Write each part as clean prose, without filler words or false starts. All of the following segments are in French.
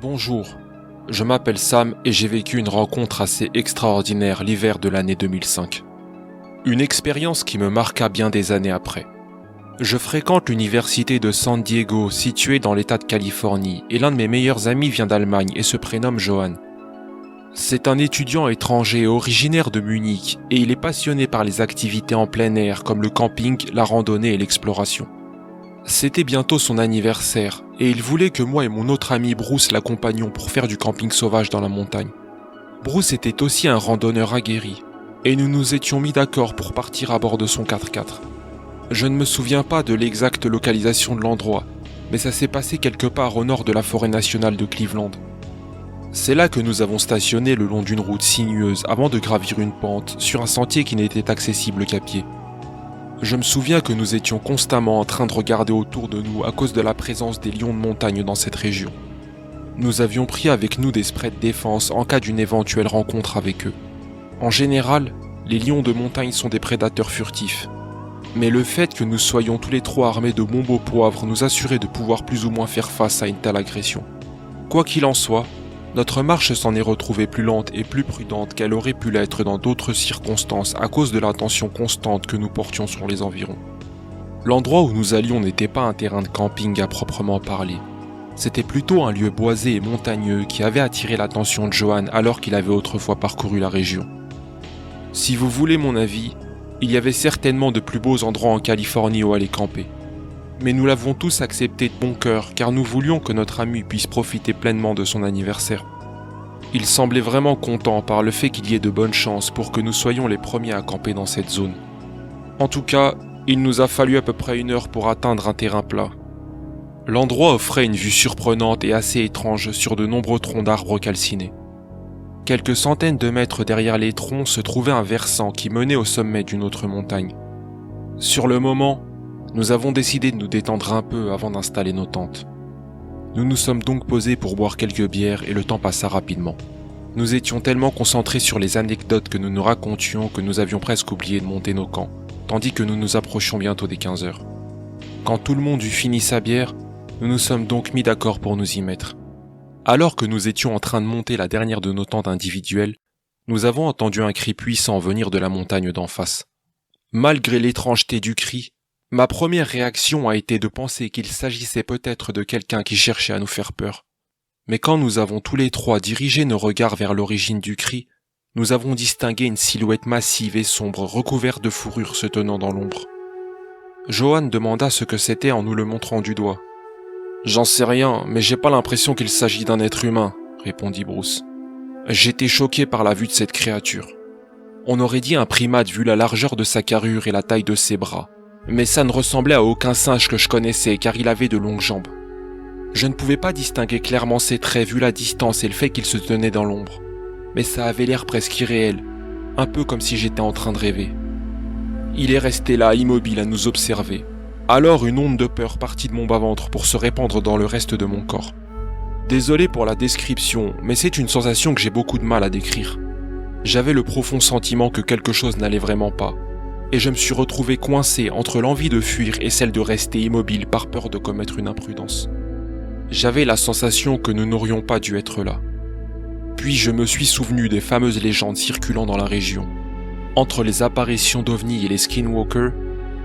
Bonjour, je m'appelle Sam et j'ai vécu une rencontre assez extraordinaire l'hiver de l'année 2005. Une expérience qui me marqua bien des années après. Je fréquente l'université de San Diego située dans l'État de Californie et l'un de mes meilleurs amis vient d'Allemagne et se prénomme Johan. C'est un étudiant étranger originaire de Munich et il est passionné par les activités en plein air comme le camping, la randonnée et l'exploration. C'était bientôt son anniversaire et il voulait que moi et mon autre ami Bruce l'accompagnions pour faire du camping sauvage dans la montagne. Bruce était aussi un randonneur aguerri et nous nous étions mis d'accord pour partir à bord de son 4x4. Je ne me souviens pas de l'exacte localisation de l'endroit, mais ça s'est passé quelque part au nord de la forêt nationale de Cleveland. C'est là que nous avons stationné le long d'une route sinueuse avant de gravir une pente sur un sentier qui n'était accessible qu'à pied. Je me souviens que nous étions constamment en train de regarder autour de nous à cause de la présence des lions de montagne dans cette région. Nous avions pris avec nous des sprays de défense en cas d'une éventuelle rencontre avec eux. En général, les lions de montagne sont des prédateurs furtifs. Mais le fait que nous soyons tous les trois armés de bombes au poivre nous assurait de pouvoir plus ou moins faire face à une telle agression. Quoi qu'il en soit, notre marche s'en est retrouvée plus lente et plus prudente qu'elle aurait pu l'être dans d'autres circonstances à cause de l'attention constante que nous portions sur les environs. L'endroit où nous allions n'était pas un terrain de camping à proprement parler. C'était plutôt un lieu boisé et montagneux qui avait attiré l'attention de Johan alors qu'il avait autrefois parcouru la région. Si vous voulez mon avis, il y avait certainement de plus beaux endroits en Californie où aller camper. Mais nous l'avons tous accepté de bon cœur car nous voulions que notre ami puisse profiter pleinement de son anniversaire. Il semblait vraiment content par le fait qu'il y ait de bonnes chances pour que nous soyons les premiers à camper dans cette zone. En tout cas, il nous a fallu à peu près 1 heure pour atteindre un terrain plat. L'endroit offrait une vue surprenante et assez étrange sur de nombreux troncs d'arbres calcinés. Quelques centaines de mètres derrière les troncs se trouvait un versant qui menait au sommet d'une autre montagne. Sur le moment, nous avons décidé de nous détendre un peu avant d'installer nos tentes. Nous nous sommes donc posés pour boire quelques bières et le temps passa rapidement. Nous étions tellement concentrés sur les anecdotes que nous nous racontions que nous avions presque oublié de monter nos camps, tandis que nous nous approchions bientôt des 15 heures. Quand tout le monde eut fini sa bière, nous nous sommes donc mis d'accord pour nous y mettre. Alors que nous étions en train de monter la dernière de nos tentes individuelles, nous avons entendu un cri puissant venir de la montagne d'en face. Malgré l'étrangeté du cri, ma première réaction a été de penser qu'il s'agissait peut-être de quelqu'un qui cherchait à nous faire peur. Mais quand nous avons tous les trois dirigé nos regards vers l'origine du cri, nous avons distingué une silhouette massive et sombre recouverte de fourrure se tenant dans l'ombre. Johan demanda ce que c'était en nous le montrant du doigt. « J'en sais rien, mais j'ai pas l'impression qu'il s'agit d'un être humain, » répondit Bruce. J'étais choqué par la vue de cette créature. On aurait dit un primate vu la largeur de sa carrure et la taille de ses bras. Mais ça ne ressemblait à aucun singe que je connaissais car il avait de longues jambes. Je ne pouvais pas distinguer clairement ses traits vu la distance et le fait qu'il se tenait dans l'ombre. Mais ça avait l'air presque irréel, un peu comme si j'étais en train de rêver. Il est resté là, immobile, à nous observer. Alors une onde de peur partit de mon bas-ventre pour se répandre dans le reste de mon corps. Désolé pour la description, mais c'est une sensation que j'ai beaucoup de mal à décrire. J'avais le profond sentiment que quelque chose n'allait vraiment pas. Et je me suis retrouvé coincé entre l'envie de fuir et celle de rester immobile par peur de commettre une imprudence. J'avais la sensation que nous n'aurions pas dû être là. Puis je me suis souvenu des fameuses légendes circulant dans la région. Entre les apparitions d'ovnis et les skinwalkers,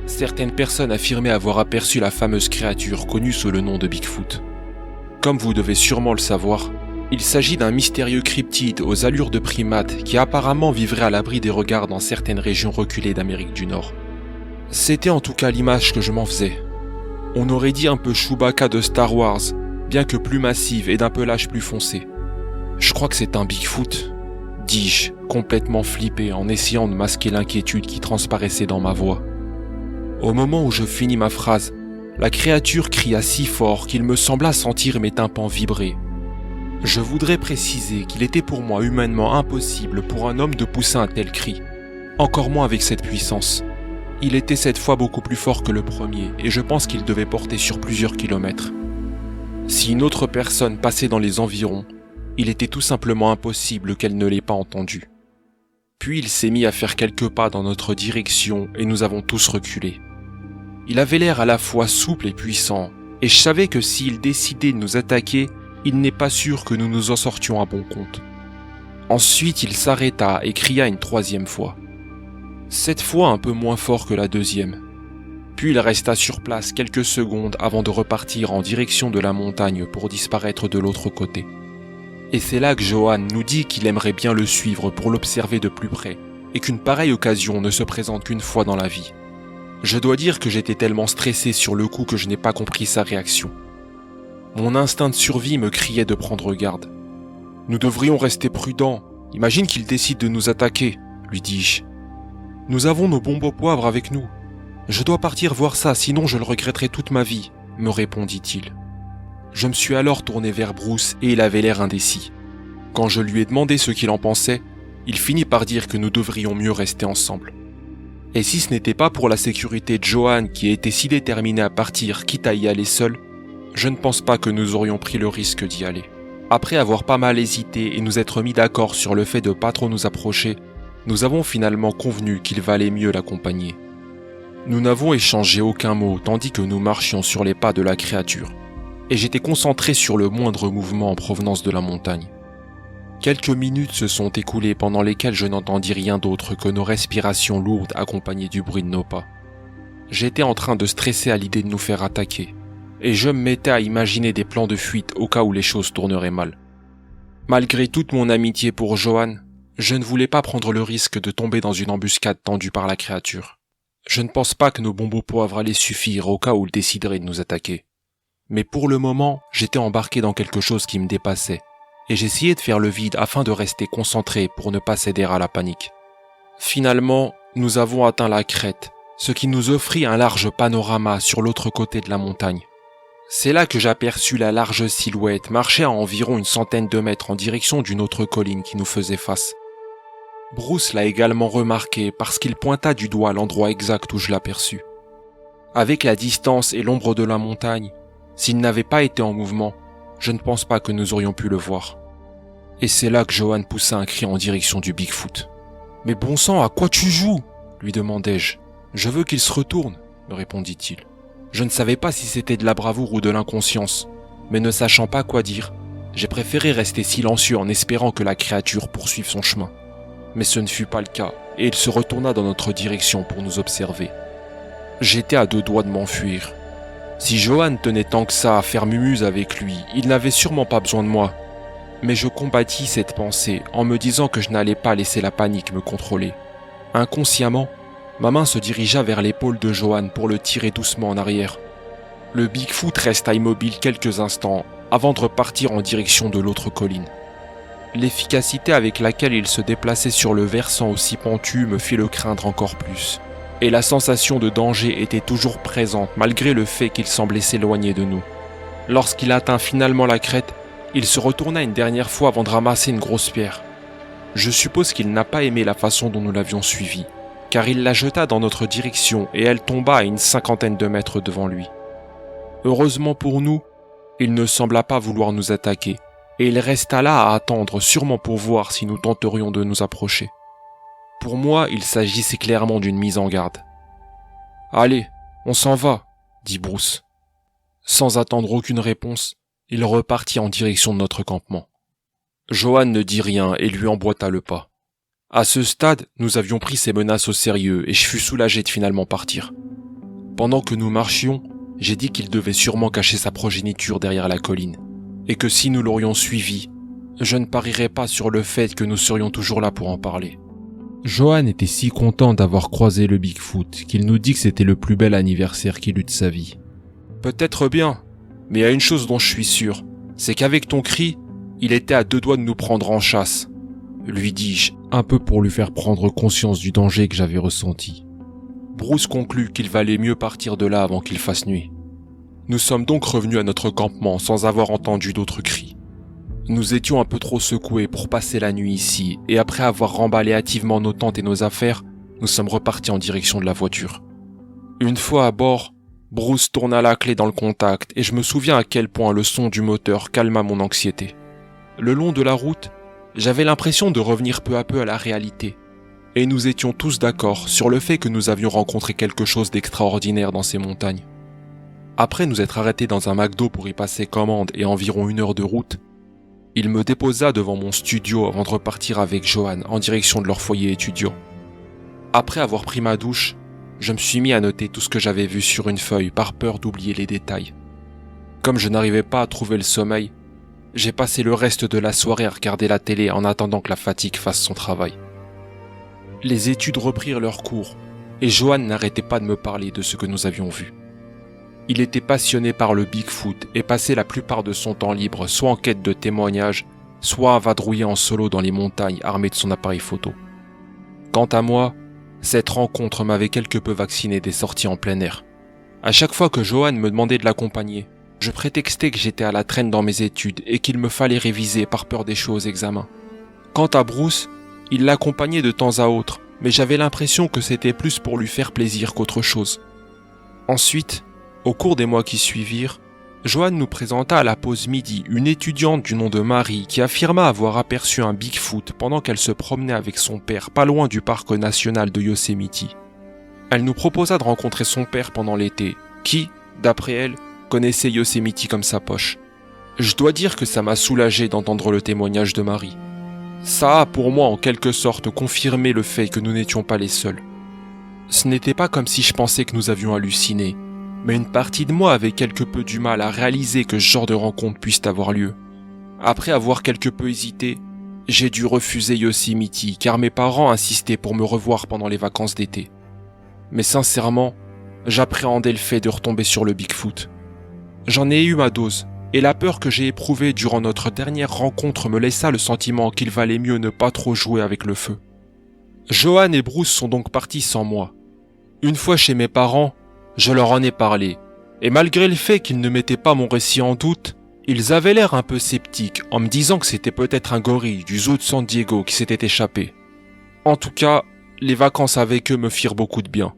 certaines personnes affirmaient avoir aperçu la fameuse créature connue sous le nom de Bigfoot. Comme vous devez sûrement le savoir, il s'agit d'un mystérieux cryptide aux allures de primate qui apparemment vivrait à l'abri des regards dans certaines régions reculées d'Amérique du Nord. C'était en tout cas l'image que je m'en faisais. On aurait dit un peu Chewbacca de Star Wars, bien que plus massive et d'un pelage plus foncé. Je crois que c'est un Bigfoot, dis-je, complètement flippé en essayant de masquer l'inquiétude qui transparaissait dans ma voix. Au moment où je finis ma phrase, la créature cria si fort qu'il me sembla sentir mes tympans vibrer. Je voudrais préciser qu'il était pour moi humainement impossible pour un homme de pousser un tel cri, encore moins avec cette puissance. Il était cette fois beaucoup plus fort que le premier et je pense qu'il devait porter sur plusieurs kilomètres. Si une autre personne passait dans les environs, il était tout simplement impossible qu'elle ne l'ait pas entendu. Puis il s'est mis à faire quelques pas dans notre direction et nous avons tous reculé. Il avait l'air à la fois souple et puissant, et je savais que s'il décidait de nous attaquer, il n'est pas sûr que nous nous en sortions à bon compte. Ensuite, il s'arrêta et cria une troisième fois. Cette fois un peu moins fort que la deuxième. Puis il resta sur place quelques secondes avant de repartir en direction de la montagne pour disparaître de l'autre côté. Et c'est là que Johan nous dit qu'il aimerait bien le suivre pour l'observer de plus près, et qu'une pareille occasion ne se présente qu'une fois dans la vie. Je dois dire que j'étais tellement stressé sur le coup que je n'ai pas compris sa réaction. Mon instinct de survie me criait de prendre garde. « Nous devrions rester prudents. Imagine qu'il décide de nous attaquer, » lui dis-je. « Nous avons nos bombes au poivre avec nous. Je dois partir voir ça, sinon je le regretterai toute ma vie, » me répondit-il. Je me suis alors tourné vers Bruce et il avait l'air indécis. Quand je lui ai demandé ce qu'il en pensait, il finit par dire que nous devrions mieux rester ensemble. Et si ce n'était pas pour la sécurité de Johan qui était si déterminé à partir quitte à y aller seul, je ne pense pas que nous aurions pris le risque d'y aller. Après avoir pas mal hésité et nous être mis d'accord sur le fait de pas trop nous approcher, nous avons finalement convenu qu'il valait mieux l'accompagner. Nous n'avons échangé aucun mot tandis que nous marchions sur les pas de la créature, et j'étais concentré sur le moindre mouvement en provenance de la montagne. Quelques minutes se sont écoulées pendant lesquelles je n'entendis rien d'autre que nos respirations lourdes accompagnées du bruit de nos pas. J'étais en train de stresser à l'idée de nous faire attaquer, et je me mettais à imaginer des plans de fuite au cas où les choses tourneraient mal. Malgré toute mon amitié pour Johan, je ne voulais pas prendre le risque de tomber dans une embuscade tendue par la créature. Je ne pense pas que nos bombes au poivre allaient suffire au cas où il déciderait de nous attaquer. Mais pour le moment, j'étais embarqué dans quelque chose qui me dépassait, et j'essayais de faire le vide afin de rester concentré pour ne pas céder à la panique. Finalement, nous avons atteint la crête, ce qui nous offrit un large panorama sur l'autre côté de la montagne. C'est là que j'aperçus la large silhouette marcher à environ une centaine de mètres en direction d'une autre colline qui nous faisait face. Bruce l'a également remarqué parce qu'il pointa du doigt l'endroit exact où je l'aperçus. Avec la distance et l'ombre de la montagne, s'il n'avait pas été en mouvement, je ne pense pas que nous aurions pu le voir. Et c'est là que Johan poussa un cri en direction du Bigfoot. « Mais bon sang, à quoi tu joues ?» lui demandai-je. « Je veux qu'il se retourne, » me répondit-il. Je ne savais pas si c'était de la bravoure ou de l'inconscience, mais ne sachant pas quoi dire, j'ai préféré rester silencieux en espérant que la créature poursuive son chemin. Mais ce ne fut pas le cas, et il se retourna dans notre direction pour nous observer. J'étais à deux doigts de m'enfuir. Si Johan tenait tant que ça à faire mumuse avec lui, il n'avait sûrement pas besoin de moi. Mais je combattis cette pensée en me disant que je n'allais pas laisser la panique me contrôler. Inconsciemment, ma main se dirigea vers l'épaule de Johan pour le tirer doucement en arrière. Le Bigfoot resta immobile quelques instants avant de repartir en direction de l'autre colline. L'efficacité avec laquelle il se déplaçait sur le versant aussi pentu me fit le craindre encore plus. Et la sensation de danger était toujours présente malgré le fait qu'il semblait s'éloigner de nous. Lorsqu'il atteint finalement la crête, il se retourna une dernière fois avant de ramasser une grosse pierre. Je suppose qu'il n'a pas aimé la façon dont nous l'avions suivi, car il la jeta dans notre direction et elle tomba à une 50aine de mètres devant lui. Heureusement pour nous, il ne sembla pas vouloir nous attaquer, et il resta là à attendre, sûrement pour voir si nous tenterions de nous approcher. Pour moi, il s'agissait clairement d'une mise en garde. « Allez, on s'en va », dit Bruce. Sans attendre aucune réponse, il repartit en direction de notre campement. Johan ne dit rien et lui emboîta le pas. À ce stade, nous avions pris ses menaces au sérieux et je fus soulagé de finalement partir. Pendant que nous marchions, j'ai dit qu'il devait sûrement cacher sa progéniture derrière la colline, et que si nous l'aurions suivi, je ne parierais pas sur le fait que nous serions toujours là pour en parler. Johan était si content d'avoir croisé le Bigfoot qu'il nous dit que c'était le plus bel anniversaire qu'il eut de sa vie. Peut-être bien, mais il y a une chose dont je suis sûr, c'est qu'avec ton cri, il était à deux doigts de nous prendre en chasse, lui dis-je, un peu pour lui faire prendre conscience du danger que j'avais ressenti. Bruce conclut qu'il valait mieux partir de là avant qu'il fasse nuit. Nous sommes donc revenus à notre campement sans avoir entendu d'autres cris. Nous étions un peu trop secoués pour passer la nuit ici, et après avoir remballé hâtivement nos tentes et nos affaires, nous sommes repartis en direction de la voiture. Une fois à bord, Bruce tourna la clé dans le contact et je me souviens à quel point le son du moteur calma mon anxiété. Le long de la route, j'avais l'impression de revenir peu à peu à la réalité, et nous étions tous d'accord sur le fait que nous avions rencontré quelque chose d'extraordinaire dans ces montagnes. Après nous être arrêtés dans un McDo pour y passer commande et environ 1 heure de route, il me déposa devant mon studio avant de repartir avec Johan en direction de leur foyer étudiant. Après avoir pris ma douche, je me suis mis à noter tout ce que j'avais vu sur une feuille par peur d'oublier les détails. Comme je n'arrivais pas à trouver le sommeil, j'ai passé le reste de la soirée à regarder la télé en attendant que la fatigue fasse son travail. Les études reprirent leur cours et Johan n'arrêtait pas de me parler de ce que nous avions vu. Il était passionné par le Bigfoot et passait la plupart de son temps libre soit en quête de témoignages, soit à vadrouiller en solo dans les montagnes armé de son appareil photo. Quant à moi, cette rencontre m'avait quelque peu vacciné des sorties en plein air. À chaque fois que Johan me demandait de l'accompagner, je prétextais que j'étais à la traîne dans mes études et qu'il me fallait réviser par peur d'échouer aux examens. Quant à Bruce, il l'accompagnait de temps à autre, mais j'avais l'impression que c'était plus pour lui faire plaisir qu'autre chose. Ensuite, au cours des mois qui suivirent, Johan nous présenta à la pause midi une étudiante du nom de Marie qui affirma avoir aperçu un Bigfoot pendant qu'elle se promenait avec son père pas loin du parc national de Yosemite. Elle nous proposa de rencontrer son père pendant l'été, qui, d'après elle, connaissait Yosemite comme sa poche. Je dois dire que ça m'a soulagé d'entendre le témoignage de Marie. Ça a pour moi en quelque sorte confirmé le fait que nous n'étions pas les seuls. Ce n'était pas comme si je pensais que nous avions halluciné, mais une partie de moi avait quelque peu du mal à réaliser que ce genre de rencontre puisse avoir lieu. Après avoir quelque peu hésité, j'ai dû refuser Yosemite car mes parents insistaient pour me revoir pendant les vacances d'été. Mais sincèrement, j'appréhendais le fait de retomber sur le Bigfoot. J'en ai eu ma dose, et la peur que j'ai éprouvée durant notre dernière rencontre me laissa le sentiment qu'il valait mieux ne pas trop jouer avec le feu. Johan et Bruce sont donc partis sans moi. Une fois chez mes parents, je leur en ai parlé, et malgré le fait qu'ils ne mettaient pas mon récit en doute, ils avaient l'air un peu sceptiques en me disant que c'était peut-être un gorille du zoo de San Diego qui s'était échappé. En tout cas, les vacances avec eux me firent beaucoup de bien.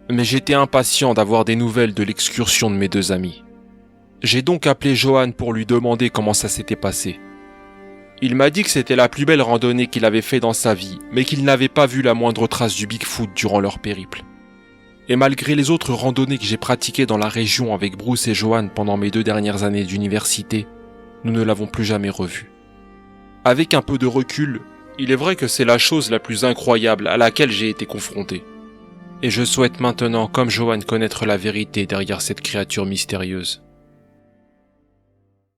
Mais j'étais impatient d'avoir des nouvelles de l'excursion de mes 2 amis. J'ai donc appelé Johan pour lui demander comment ça s'était passé. Il m'a dit que c'était la plus belle randonnée qu'il avait fait dans sa vie, mais qu'il n'avait pas vu la moindre trace du Bigfoot durant leur périple. Et malgré les autres randonnées que j'ai pratiquées dans la région avec Bruce et Johan pendant mes 2 dernières années d'université, nous ne l'avons plus jamais revu. Avec un peu de recul, il est vrai que c'est la chose la plus incroyable à laquelle j'ai été confronté. Et je souhaite maintenant, comme Johan, connaître la vérité derrière cette créature mystérieuse.